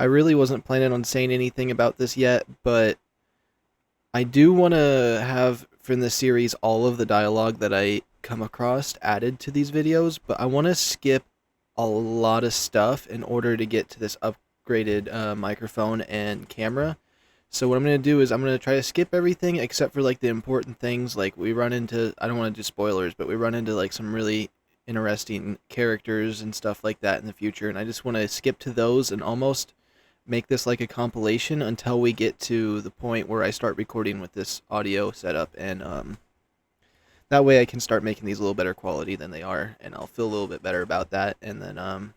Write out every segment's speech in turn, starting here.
I really wasn't planning on saying anything about this yet, but I do want to have from the series all of the dialogue that I come across added to these videos, but I want to skip a lot of stuff in order to get to this upgraded microphone and camera. So what I'm going to do is I'm going to try to skip everything except for like the important things. Like we run into, I don't want to do spoilers, but we run into like some really interesting characters and stuff like that in the future, and I just want to skip to those and almost make this like a compilation until we get to the point where I start recording with this audio setup, and that way I can start making these a little better quality than they are, and I'll feel a little bit better about that. And then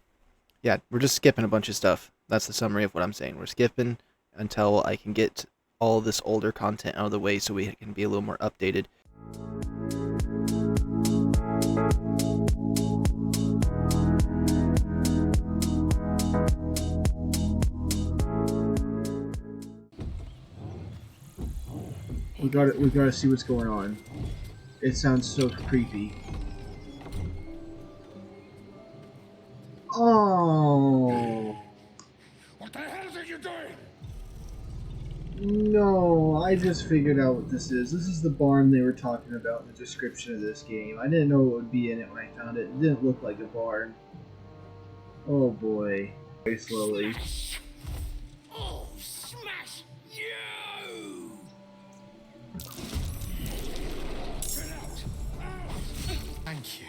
yeah, we're just skipping a bunch of stuff. That's the summary of what I'm saying. We're skipping until I can get all this older content out of the way so we can be a little more updated. We gotta see what's going on. It sounds so creepy. Oh What the hell are you doing? no, I just figured out what this is. This is the barn they were talking about in the description of this game. I didn't know what would be in it when I found it. It didn't look like a barn. Oh boy. Very slowly. Smash! Oh, smash you! Get out! Thank you.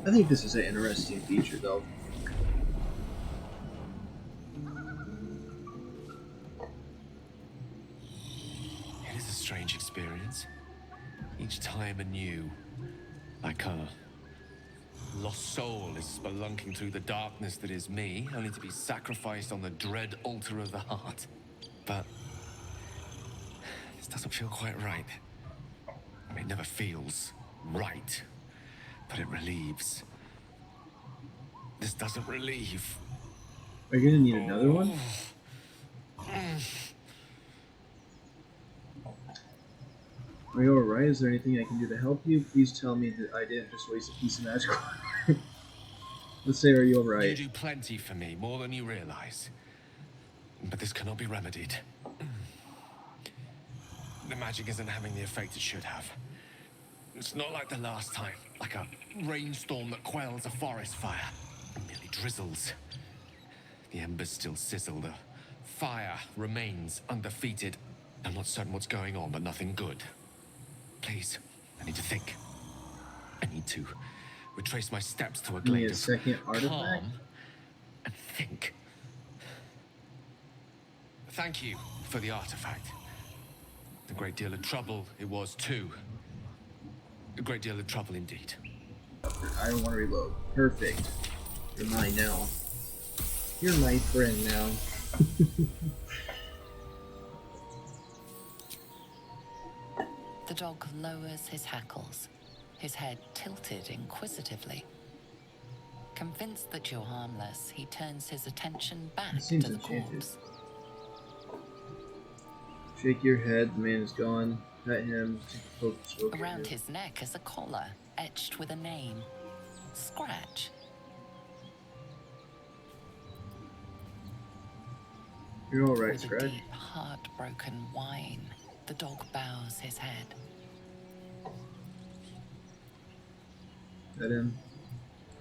I think this is an interesting feature though. It is a strange experience. Each time anew. Like a lost soul is spelunking through the darkness that is me, only to be sacrificed on the dread altar of the heart. But this doesn't feel quite right. It never feels right, but it relieves. This doesn't relieve. Are you gonna need another one? Are you alright? Is there anything I can do to help you? Please tell me that I didn't just waste a piece of magic. Let's say, are you You alright? do plenty for me, more than you realize. But this cannot be remedied. The magic isn't having the effect it should have. It's not like the last time, like a rainstorm that quells a forest fire. It merely drizzles. The embers still sizzle, the fire remains undefeated. I'm not certain what's going on, but nothing good. Please, I need to think. I need to retrace my steps to a Give me glade a of second artifact. calm and think. Thank you for the artifact. A great deal of trouble it was too. A great deal of trouble indeed. I don't want to reload. Perfect. You're mine now. You're my friend now. The dog lowers his hackles, his head tilted inquisitively. Convinced that you're harmless, he turns his attention back to seems the enchanted. corpse. Shake your head, the man is gone. Pet him. Focus, focus, Around focus. his neck is a collar etched with a name. Scratch. You're alright, With a Scratch. deep, heartbroken whine, the dog bows his head. Pet him.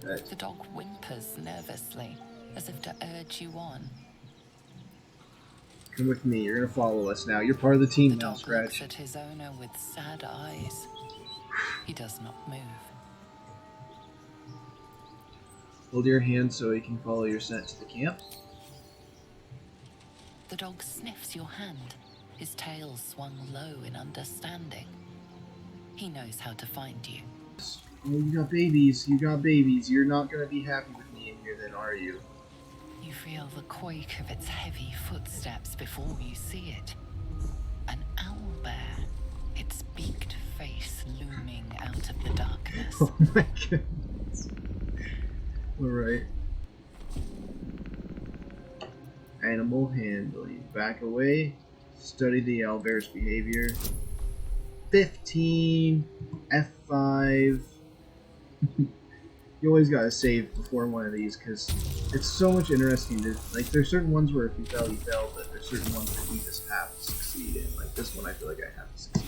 Pet. The dog whimpers nervously, as if to urge you on. Come with me. You're gonna follow us now. You're part of the team The now, dog Scratch. looks at his owner with sad eyes. He does not move. Hold your hand so he can follow your scent to the camp. The dog sniffs your hand, his tail swung low in understanding. He knows how to find you. Oh, you got babies. You got babies. You're not gonna be happy with me in here then, are you? You feel the quake of its heavy footsteps before you see it. An owlbear, its beaked face looming out of the darkness. Oh my goodness. Alright. Animal handling. Back away. Study the owlbear's behavior. 15. F5. You always gotta save before one of these because it's so much interesting to like. There's certain ones where if you fail, you fail, but there's certain ones that you just have to succeed in. Like this one, I feel like I have to succeed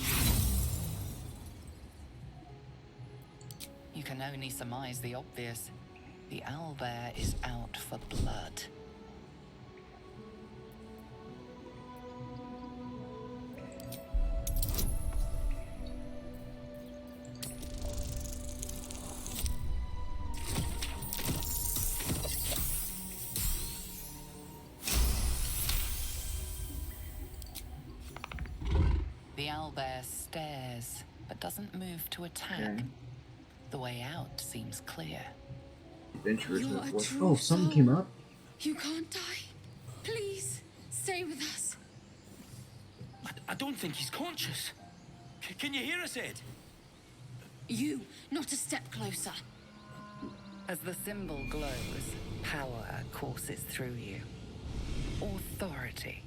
You can only surmise the obvious. The owlbear is out for blood. The owlbear stares, but doesn't move to attack. in. The way out seems clear. Adventurers You're of a what? true Oh, something soul. came up. You can't die. Please, stay with us. I don't think he's conscious. Can you hear us, Ed? You, not a step closer. As the symbol glows, power courses through you. Authority.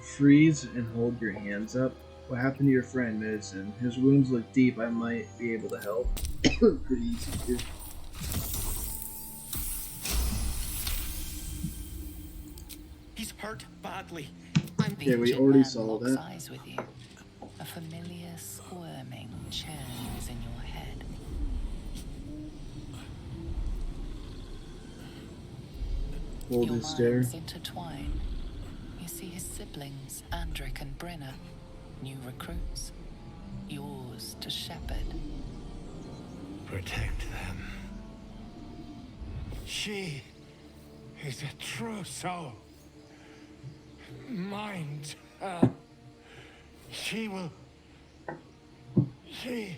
Freeze and hold your hands up. What happened to your friend, Medicine? His wounds look deep. I might be able to help. Pretty easy to do. He's hurt badly. I'm The Yeah, we injured already man saw locks that. eyes with you. A familiar squirming churns in your head. Hold Your his stare. minds intertwine. You see his siblings, Andric and Brenna, new recruits. Yours to shepherd. Protect them. She is a true soul. Mind her. She will. She.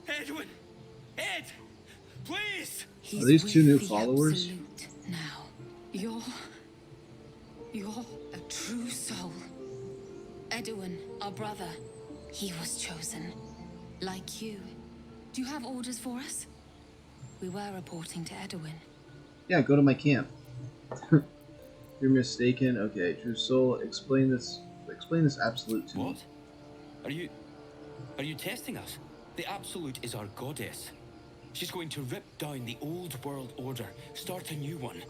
Edwin! Ed! Please! He's Are these two with new the followers? Absolute now. You're a true soul. Edwin, our brother, he was chosen. Like you. Do you have orders for us? We were reporting to Edwin. Yeah, go to my camp. You're mistaken. Okay, true soul. Explain this. Explain this absolute to me. What? Are you testing us? The Absolute is our goddess. She's going to rip down the old world order, start a new one.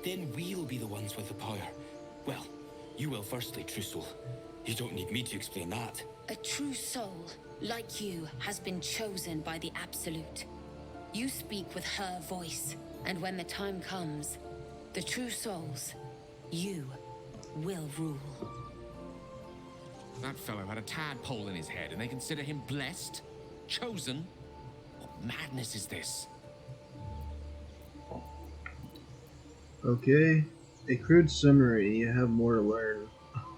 Then we'll be the ones with the power. Well, you will firstly, True Soul. You don't need me to explain that. A true soul, like you, has been chosen by the Absolute. You speak with her voice, and when the time comes, the true souls, you will rule. That fellow had a tadpole in his head, and they consider him blessed? Chosen? What madness is this? Okay. A crude summary. You have more to learn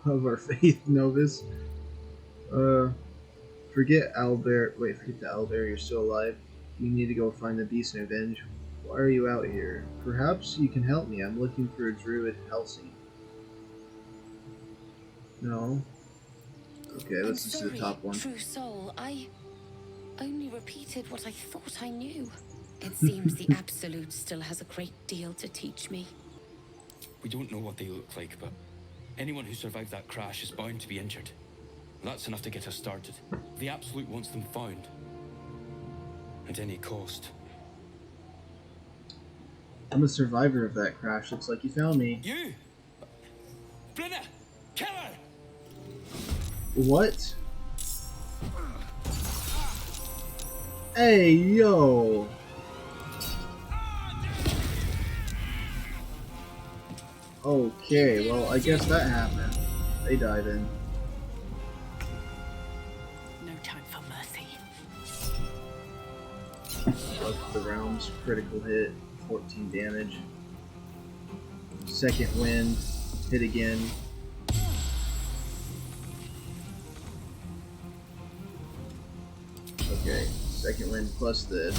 of our faith, novice. Forget Albert. Wait, forget the Albert. You're still alive. You need to go find the beast and avenge. Why are you out here? Perhaps you can help me. I'm looking for a druid Helsing. No. Okay, I'm let's just do the sorry, top one. true soul. I only repeated what I thought I knew. It seems the Absolute still has a great deal to teach me. We don't know what they look like, but anyone who survived that crash is bound to be injured. That's enough to get us started. The Absolute wants them found. At any cost. I'm a survivor of that crash. Looks like you found me. You! Brenna! Kill her! What? Hey, yo! Okay, well, I guess that happened. They died in. No time for mercy. Up the realms, critical hit, 14 damage. Second wind, hit again. Okay, second wind plus this.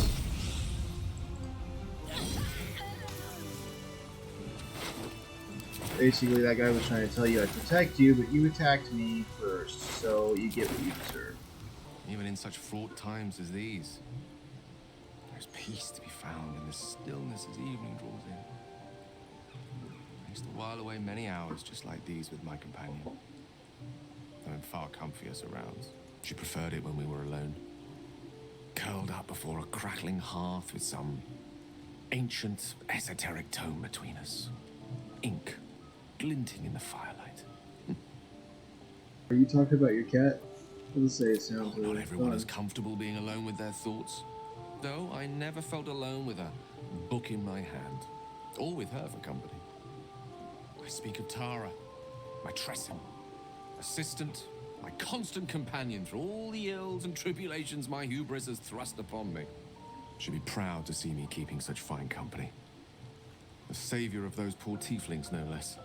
Basically, that guy was trying to tell you I'd protect you, but you attacked me first, so you get what you deserve. Even in such fraught times as these, there's peace to be found in the stillness as evening draws in. I used to while away many hours just like these with my companion. far comfier surrounds. She preferred it when we were alone. Curled up before a crackling hearth with some ancient, esoteric tome between us. Ink glinting in the firelight. Are you talking about your cat? Let's say it sounds Oh, not really everyone fun. is comfortable being alone with their thoughts. Though I never felt alone with a book in my hand, or with her for company. I speak of Tara, my Tressim, assistant, my constant companion through all the ills and tribulations my hubris has thrust upon me. She'd be proud to see me keeping such fine company. The savior of those poor tieflings, no less.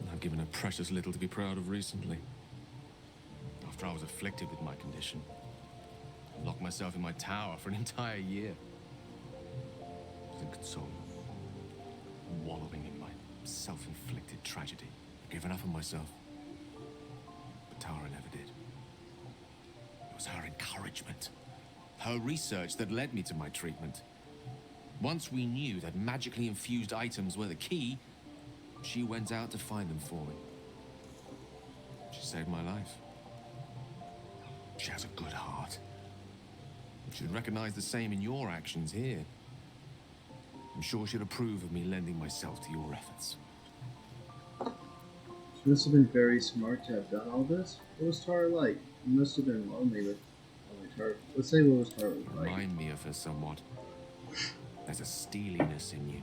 And I've given her precious little to be proud of recently. After I was afflicted with my condition, I locked myself in my tower for an entire year. I was inconsolable, wallowing in my self-inflicted tragedy. I've given up on myself. But Tara never did. It was her encouragement, her research that led me to my treatment. Once we knew that magically infused items were the key, she went out to find them for me. She saved my life. She has a good heart. She'd recognize the same in your actions here. I'm sure she'd approve of me lending myself to your efforts. She must have been very smart to have done all this. What was Tara like? You must have been lonely with only Tara. Let's say what was Tara like. Remind me of her somewhat. There's a steeliness in you,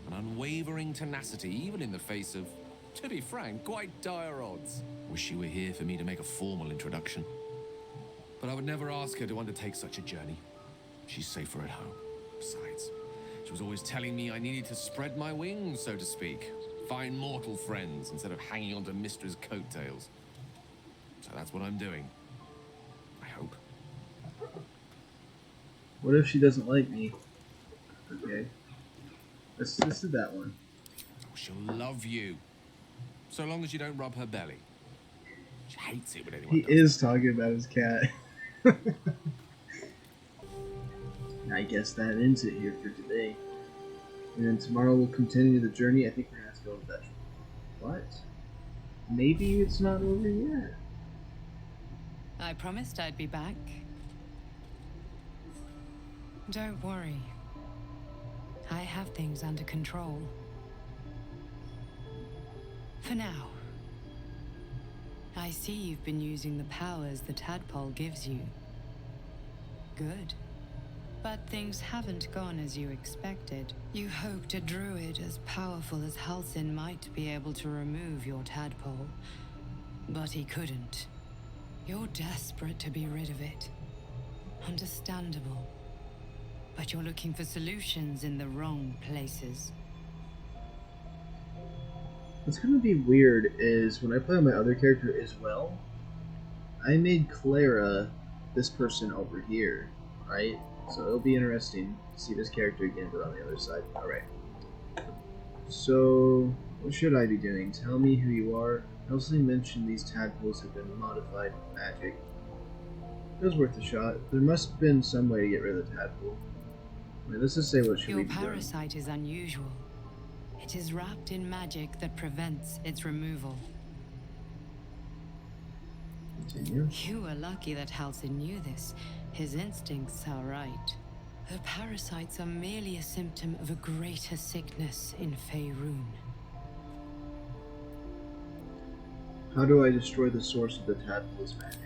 an unwavering tenacity, even in the face of, to be frank, quite dire odds. Wish you were here for me to make a formal introduction. But I would never ask her to undertake such a journey. She's safer at home. Besides, she was always telling me I needed to spread my wings, so to speak. Find mortal friends instead of hanging onto Mistra's coattails. So that's what I'm doing. I hope. What if she doesn't like me? Okay. Let's do that one. Oh, she'll love you. So long as you don't rub her belly. She hates it when anyone He does. is talking about his cat. I guess that ends it here for today. And then tomorrow we'll continue the journey. I think we're gonna have to go to that. What? Maybe it's not over yet. I promised I'd be back. Don't worry. I have things under control. For now. I see you've been using the powers the tadpole gives you. Good. But things haven't gone as you expected. You hoped a druid as powerful as Halsin might be able to remove your tadpole. But he couldn't. You're desperate to be rid of it. Understandable. But you're looking for solutions in the wrong places. What's gonna be weird is when I play on my other character as well, I made Clara this person over here, right? So it'll be interesting to see this character again, but on the other side. Alright. So, what should I be doing? Tell me who you are. Halsin mentioned these tadpoles have been modified with magic. It was worth a shot. There must have been some way to get rid of the tadpole. Wait, let's just say what should we Your be doing. parasite is unusual. It is wrapped in magic that prevents its removal. Continue. You were lucky that Halsin knew this. His instincts are right. The parasites are merely a symptom of a greater sickness in Faerun. How do I destroy the source of the tadpole's magic?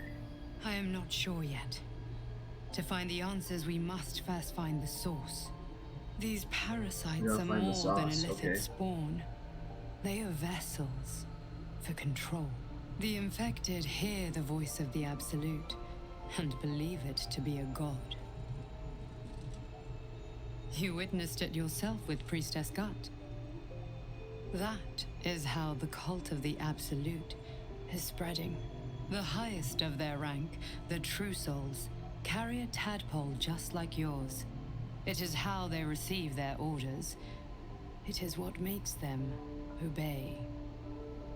I am not sure yet. To find the answers, we must first find the source. These parasites You gotta are find the more than a sauce, lethid okay. spawn. They are vessels for control. The infected hear the voice of the Absolute and believe it to be a god. You witnessed it yourself with Priestess Gut. That is how the cult of the Absolute is spreading. The highest of their rank, the True Souls, carry a tadpole just like yours. It is how they receive their orders. It is what makes them obey.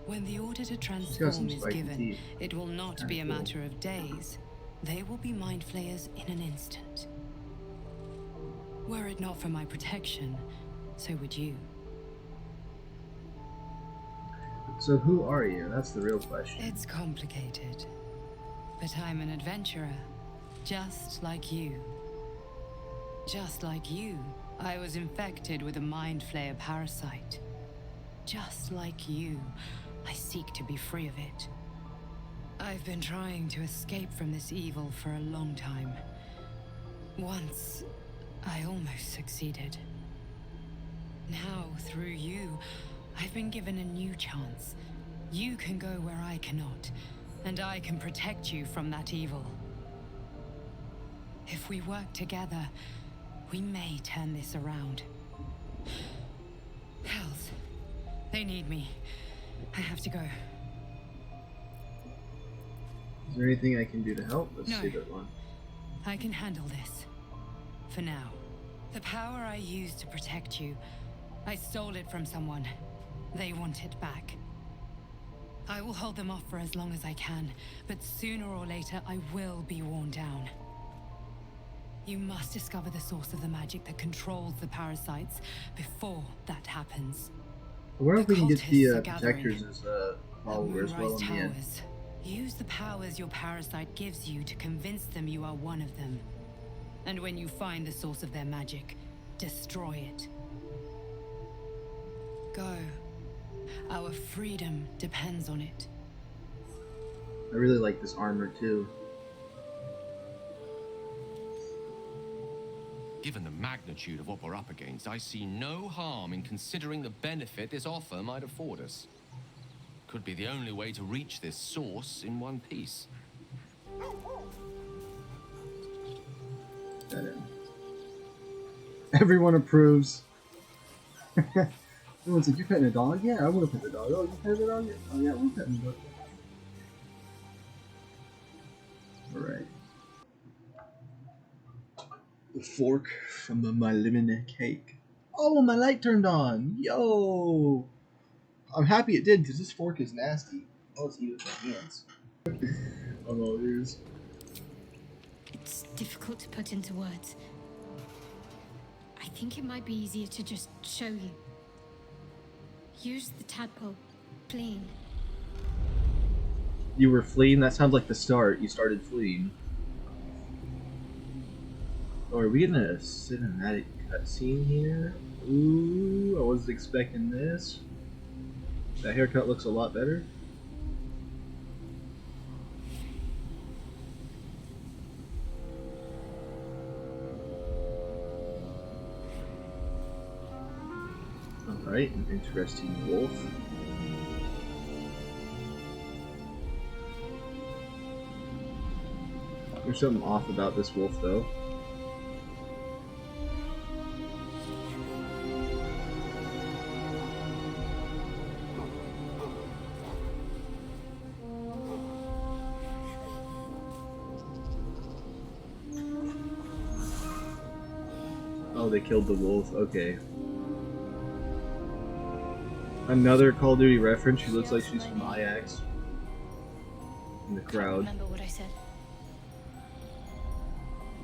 When the order to got transform some is spiky given, teeth. it will not be a Cool. matter of days. They will be mind flayers in an instant. Were it not for my protection, so would you. So who are you? That's the real question. It's complicated. But I'm an adventurer, just like you. Just like you, I was infected with a mind flayer parasite. Just like you, I seek to be free of it. I've been trying to escape from this evil for a long time. Once, I almost succeeded. Now, through you, I've been given a new chance. You can go where I cannot, and I can protect you from that evil. If we work together, we may turn this around. Hells, they need me. I have to go. Is there anything I can do to help? Let's No. see that one. I can handle this. For now. The power I used to protect you, I stole it from someone. They want it back. I will hold them off for as long as I can, but sooner or later I will be worn down. You must discover the source of the magic that controls the parasites before that happens. I wonder if we can get cultists the are gathering protectors as followers well Moonrise in the end. Towers. Use the powers your parasite gives you to convince them you are one of them. And when you find the source of their magic, destroy it. Go. Our freedom depends on it. I really like this armor too. Given the magnitude of what we're up against, I see no harm in considering the benefit this offer might afford us. Could be the only way to reach this source in one piece. Got it. Everyone approves. Everyone's like, "You're petting a dog? Yeah, I want to pet the dog. Oh, you petting the dog? Yeah. Oh, yeah, we're petting the dog." Alright. The fork from my lemon cake. Oh, my light turned on! Yo! I'm happy it did, because this fork is nasty. I'll just eat it with my hands. I'm all ears. It's difficult to put into words. I think it might be easier to just show you. Use the tadpole, fleeing. You were fleeing? That sounds like the start. You started fleeing. Oh, are we getting a cinematic cutscene here? Ooh, I wasn't expecting this. That haircut looks a lot better. Alright, an interesting wolf. There's something off about this wolf, though. Oh, they killed the wolf. Okay. Another Call of Duty reference. She looks like she's from Ajax. In the crowd. Remember what I said?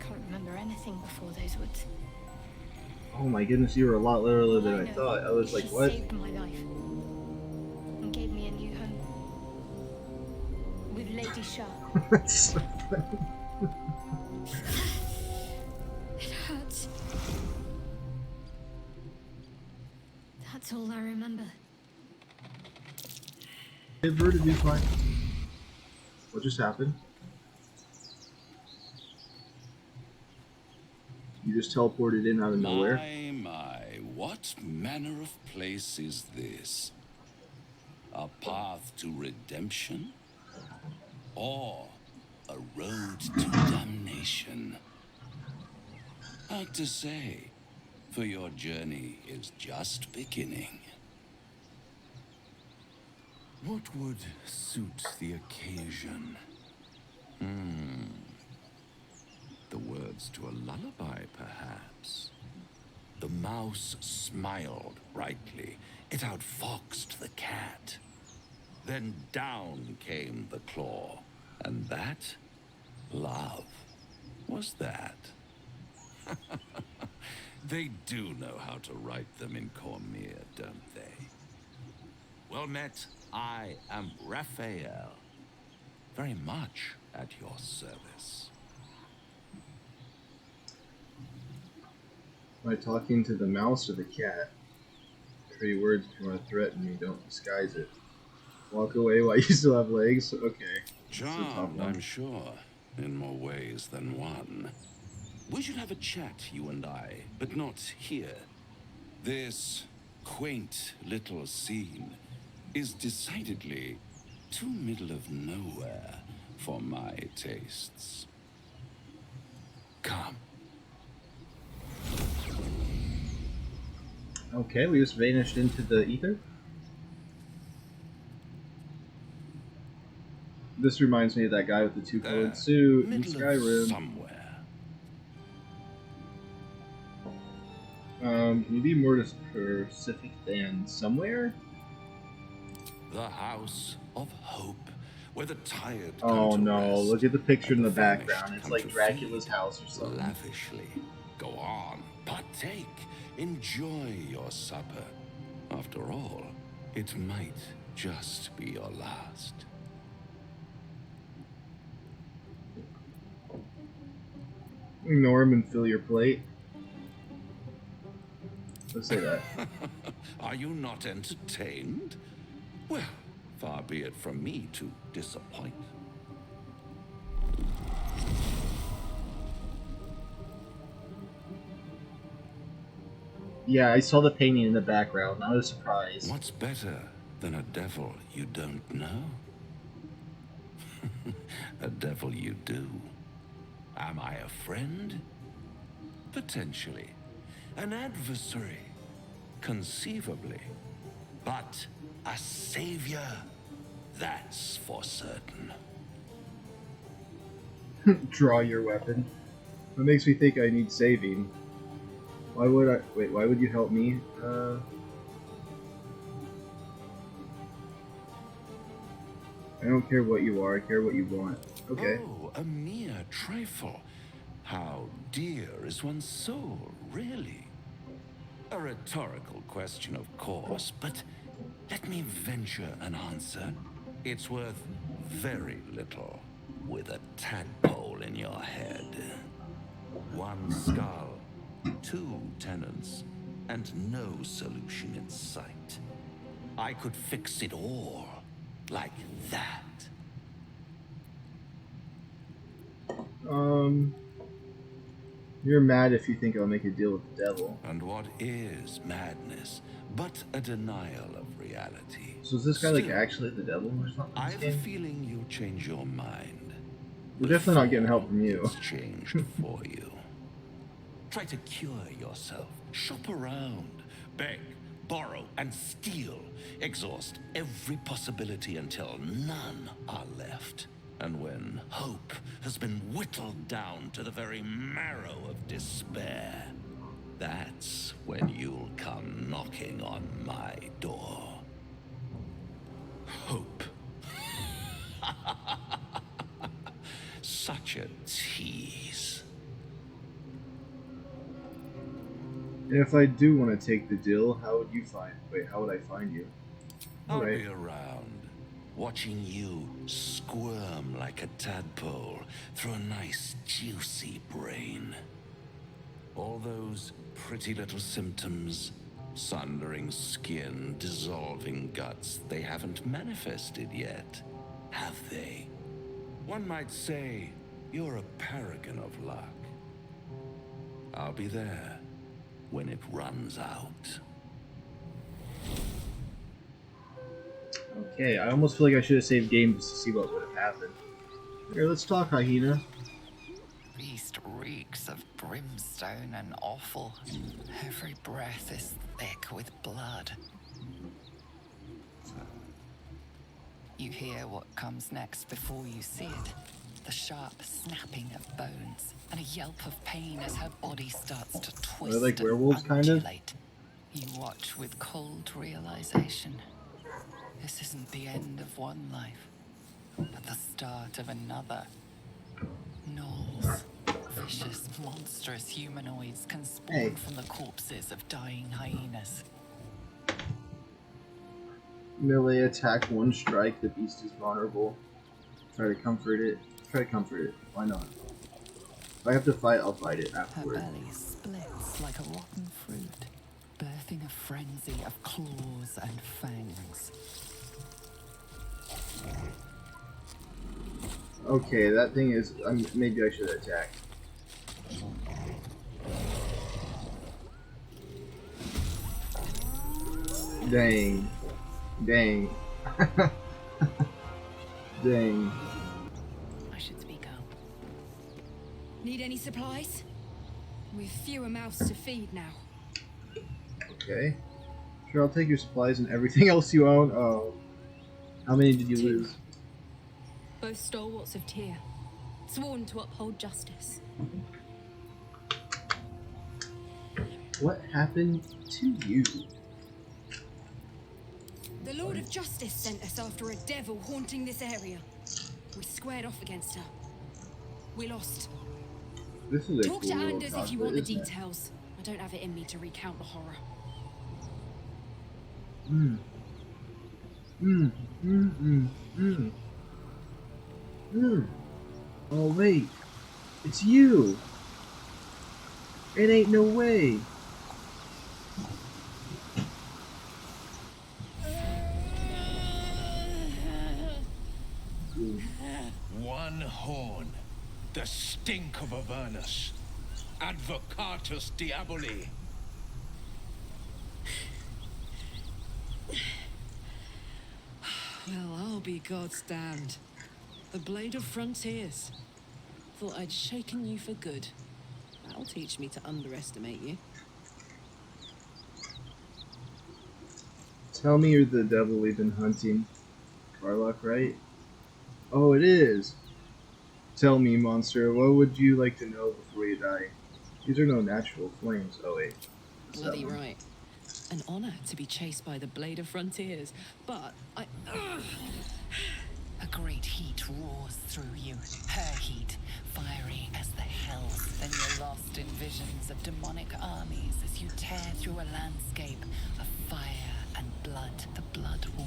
Can't remember anything before those woods. Oh my goodness, you were a lot littler than I know. thought. I was like, She what? saved my life and gave me a new home with Lady Shah. That's so funny. It hurts. That's all I remember. Inverted be fine. What just happened? You just teleported in out of nowhere? My, what manner of place is this? A path to redemption? Or a road to damnation? Hard to say, for your journey is just beginning. What would suit the occasion? The words to a lullaby, perhaps. The mouse smiled brightly. It outfoxed the cat. Then down came the claw. And that, love, was that. They do know how to write them in Cormier, don't they? Well met, I am Raphael, very much at your service. Am I talking to the mouse or the cat? Pretty words if you want to threaten me, don't disguise it. Walk away while you still have legs? Okay. That's a tough Charmed, one. I'm sure, in more ways than one. We should have a chat, you and I, but not here. This quaint little scene is decidedly too middle of nowhere for my tastes. Come. Okay, we just vanished into the ether. This reminds me of that guy with the two-colored There, suit in middle of Skyrim. somewhere. Can you be more specific than somewhere? The House of Hope, where the tired come Oh to no, rest look at the picture in and the famished background. It's come like to Dracula's feed house or something. lavishly. Go on, partake, enjoy your supper. After all, it might just be your last. Ignore him and fill your plate. Let's say that. Are you not entertained? Well, far be it from me to disappoint. Yeah, I saw the painting in the background. Not a surprise. What's better than a devil you don't know? A devil you do. Am I a friend? Potentially. An adversary? Conceivably. But a savior? That's for certain. Draw your weapon. That makes me think I need saving. Why would I? Wait, why would you help me? I don't care what you are, I care what you want. Okay. Oh, a mere trifle. How dear is one's soul, really? A rhetorical question, of course, but let me venture an answer. It's worth very little with a tadpole in your head. One skull, two tenants, and no solution in sight. I could fix it all like that. You're mad if you think I'll make a deal with the devil. And what is madness but a denial of reality? So is this guy like Still, actually the devil or something? I In have this a game? feeling you'll change your mind. We're definitely not getting help from you. It's changed for you. Try to cure yourself. Shop around. Beg, borrow, and steal. Exhaust every possibility until none are left. And when hope has been whittled down to the very marrow of despair, that's when you'll come knocking on my door. Hope. Such a tease. And if I do want to take the deal, how would you find? Wait, how would I find you? I'll Alright. be around, watching you squirm like a tadpole through a nice, juicy brain. All those pretty little symptoms, sundering skin, dissolving guts, they haven't manifested yet, have they? One might say you're a paragon of luck. I'll be there when it runs out. Okay, I almost feel like I should have saved game just to see what would have happened. Here, let's talk, Hyena. Beast reeks of brimstone and offal. Every breath is thick with blood. You hear what comes next before you see it. The sharp snapping of bones and a yelp of pain as her body starts to twist like and werewolves, kind of? undulate. You watch with cold realization. This isn't the end of one life, but the start of another. Gnolls, vicious, monstrous humanoids can spawn Hey. from the corpses of dying hyenas. Melee attack, one strike, the beast is vulnerable. Try to comfort it. Try to comfort it. Why not? If I have to fight, I'll fight it Her afterward. belly splits like a rotten fruit, birthing a frenzy of claws and fangs. Okay, that thing is... maybe I should attack. Dang. Dang. Dang. I should speak out. Need any supplies? We've fewer mouths to feed now. Okay. Sure, I'll take your supplies and everything else you own. Oh. How many did you 2. lose? Both stalwarts of Tyr, sworn to uphold justice. What happened to you? The Lord of Justice sent us after a devil haunting this area. We squared off against her. We lost. This is a Talk cool to little Anders if you cosplay, want the isn't it? details. I don't have it in me to recount the horror. Mm. Mm. Mm. Mm. Mm. Mm. Oh wait, it's you. It ain't no way. One horn. The stink of Avernus. Advocatus Diaboli. Well, I'll be God's damned. The Blade of Frontiers. Thought I'd shaken you for good. That'll teach me to underestimate you. Tell me you're the devil we've been hunting. Karlach, right? Oh, it is. Tell me, monster, what would you like to know before you die? These are no natural flames. Oh wait. That's that Bloody one. right. An honor to be chased by the Blade of Frontiers, but I... A great heat roars through you, her heat, fiery as the hells. Then you're lost in visions of demonic armies as you tear through a landscape of fire and blood, the Blood War.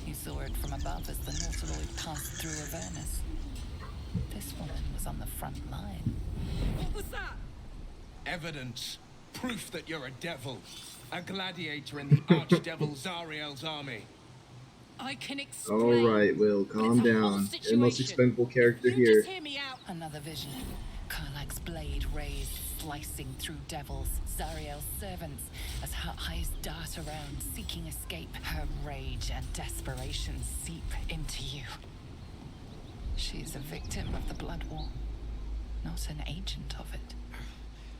You saw it from above as the Nautiloid passed through Avernus. This woman was on the front line. What was that? Evidence. Proof that you're a devil. A gladiator in the archdevil Zariel's army. I can explain. Alright, Will, calm It's a whole down. You're the most situation. expendable character You here. just hear me out. Another vision. Karlach's blade raised, slicing through devils, Zariel's servants, as her eyes dart around, seeking escape. Her rage and desperation seep into you. She is a victim of the Blood War, not an agent of it.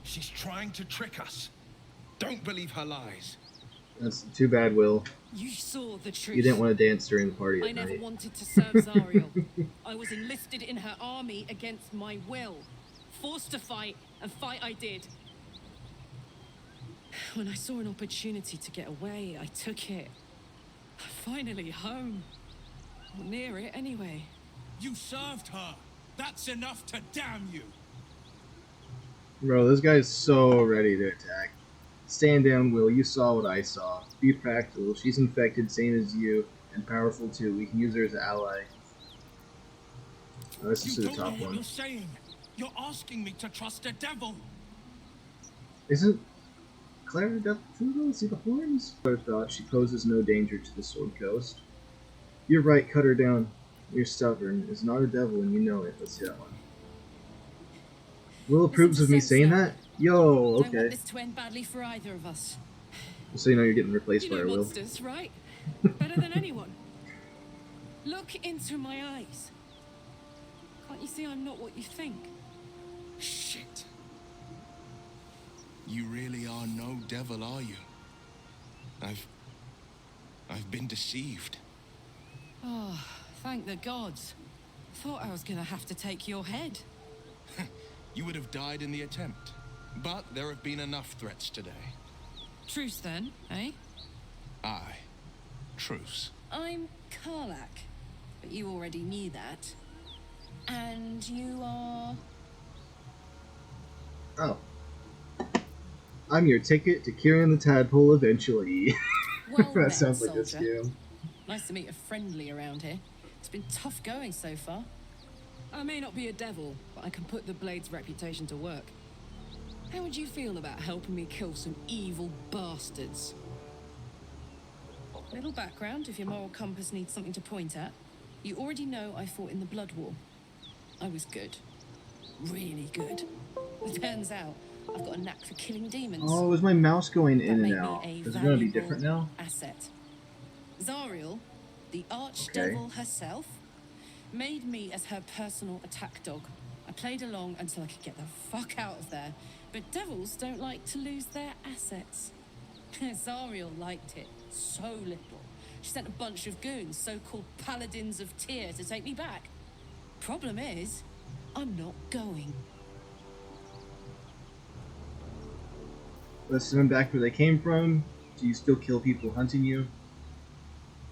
She's trying to trick us. Don't believe her lies. That's too bad, Will. You saw the truth. You didn't want to dance during the party I at never night. wanted to serve Zariel. I was enlisted in her army against my will. Forced to fight, and fight I did. When I saw an opportunity to get away, I took it. Finally home. Or near it, anyway. You served her. That's enough to damn you. Bro, this guy's so ready to attack. Stand down, Will. You saw what I saw. Be practical. She's infected, same as you, and powerful too. We can use her as an ally. Let's just do the top one. Saying. You're asking me to trust a devil. Isn't Clara Devil too, though? See the horns? I thought she poses no danger to the Sword Coast. You're right, cut her down. You're stubborn. Is not a devil and you know it. Let's see that one. Will approves of me saying that? Yo, Don't want okay. this to end badly for either of us. Just so you know you're getting replaced You by know her, Will. monsters, right? Better than anyone. Look into my eyes. Can't you see I'm not what you think? Shit. You really are no devil, are you? I've been deceived. Oh, thank the gods. Thought I was gonna have to take your head. You would have died in the attempt. But there have been enough threats today. Truce then, eh? Aye. Truce. I'm Karlach, but you already knew that. And you are... Oh. I'm your ticket to curing the tadpole eventually. Well That met, sounds like a soldier. scam. Nice to meet a friendly around here. It's been tough going so far. I may not be a devil, but I can put the Blade's reputation to work. How would you feel about helping me kill some evil bastards? Little background, if your moral compass needs something to point at. You already know I fought in the Blood War. I was good. Really good. It turns out I've got a knack for killing demons. Oh, is my mouse going in That and made out? me a Is it going to be valuable different now? asset. Zariel, the Okay. archdevil herself, made me as her personal attack dog. I played along until I could get the fuck out of there. But devils don't like to lose their assets. Zariel liked it so little. She sent a bunch of goons, so-called paladins of Tyr, to take me back. Problem is, I'm not going. Let's send them back where they came from. Do you still kill people hunting you?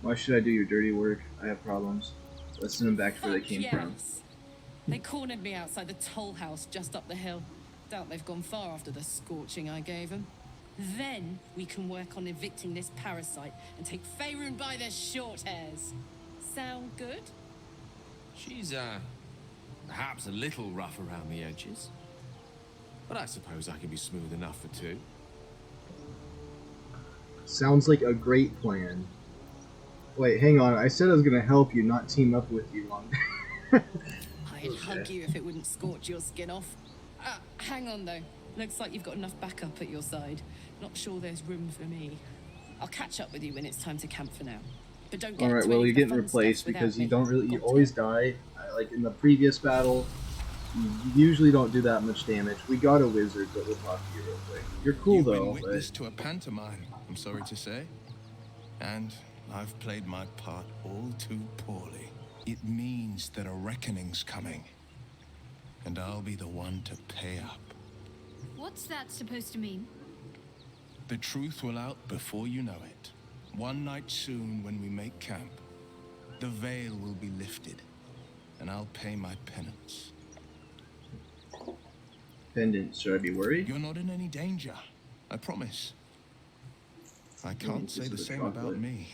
Why should I do your dirty work? I have problems. Let's send them back to where they Fuck came from. yes. They cornered me outside the toll house just up the hill. Doubt they've gone far after the scorching I gave them. Then we can work on evicting this parasite and take Faerun by the short hairs. Sound good? She's, perhaps a little rough around the edges. But I suppose I can be smooth enough for two. Sounds like a great plan. Wait, hang on. I said I was going to help you, not team up with you on. I'd hug you if it wouldn't scorch your skin off. Hang on though. Looks like you've got enough backup at your side. Not sure there's room for me. I'll catch up with you when it's time to camp for now. But don't get Alright, into well, any you're of the getting fun replaced stuff without because you me. don't really. You Got to. always die. Like in the previous battle, you usually don't do that much damage. We got a wizard, but we'll talk to you real quick. You're cool You've though, been witness to a pantomime, I'm sorry to say. And I've played my part all too poorly. It means that a reckoning's coming. And I'll be the one to pay up. What's that supposed to mean? The truth will out before you know it. One night soon when we make camp, the veil will be lifted, and I'll pay my penance. Pendant, should I be worried? You're not in any danger, I promise. I can't this say is the a same chocolate. about me.